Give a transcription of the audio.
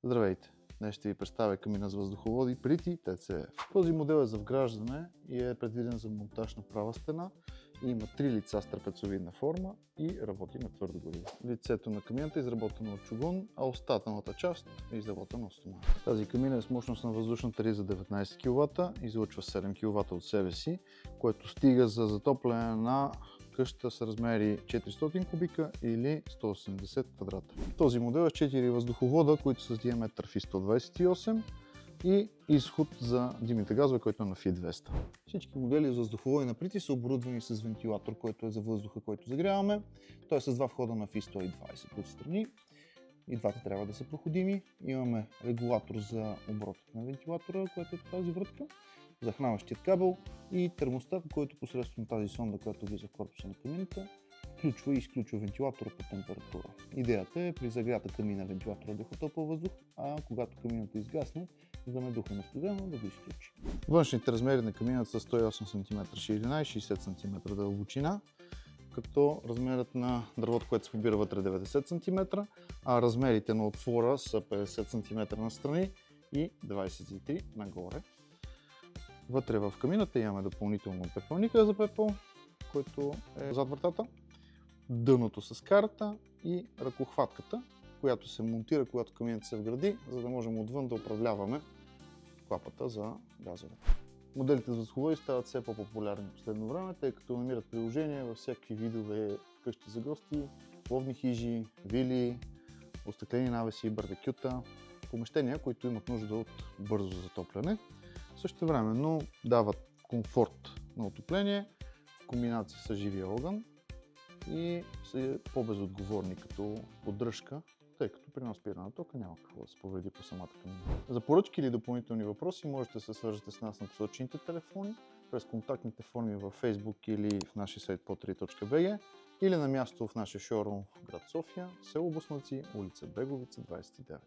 Здравейте! Днес ще ви представя камина с въздуховоди Pretty TCF. Този модел е за вграждане и е предвиден за монтаж на права стена. Има 3 лица с трапецовидна форма и работи на твърдо гориво. Лицето на камината е изработено от чугун, а остатъчната част е изработена от стомана. Тази камина е с мощност на въздушна тариза 19 кВт, излъчва 7 кВт от себе си, което стига за затопляне на къща с размери 400 кубика или 180 квадрата. Този модел е с 4 въздуховода, които са с диаметър FI 128 и изход за димните газове, който е на FI 200. Всички модели с въздуховоди на Pretty са оборудвани с вентилатор, който е за въздуха, който загряваме. Той е с два входа на FI 120 отстрани. И двата трябва да са проходими. Имаме регулатор за оборотът на вентилатора, който е тази врътка, захранващият кабел и термостат, който посредством тази сонда, която влиза в корпуса на камината, включва и изключва вентилатора по температура. Идеята е при загрята камина вентилатора да духа топъл въздух, а когато камината изгасне, за да не духа на студено, да го изключи. Външните размери на камината са 108 см ширина и 60 см дълбочина, като размерът на дървото, което се побира вътре, е 90 см, а размерите на отвора са 50 см настрани и 23 нагоре. Вътре в камината имаме допълнително пепелника за пепел, който е зад вратата, дъното с карта и ръкохватката, която се монтира, когато каминът се вгради, за да можем отвън да управляваме клапата за газове. Моделите за въздуховоди стават все по-популярни в последно време, тъй като намират приложение във всякакви видове къщи за гости, ловни хижи, вили, остъклени навеси, барбекюта, помещения, които имат нужда от бързо затопляне. Същевременно дават комфорт на отопление в комбинация с живия огън и са по-безотговорни като поддръжка, тъй като при спиране на тока няма какво да се повреди по самата камина. За поръчки или допълнителни въпроси можете да се свържете с нас на посочените телефони, през контактните форми във Facebook или в нашия сайт potri.bg или на място в нашия шоурум в град София, село Буснаци, улица Бреговица, 29.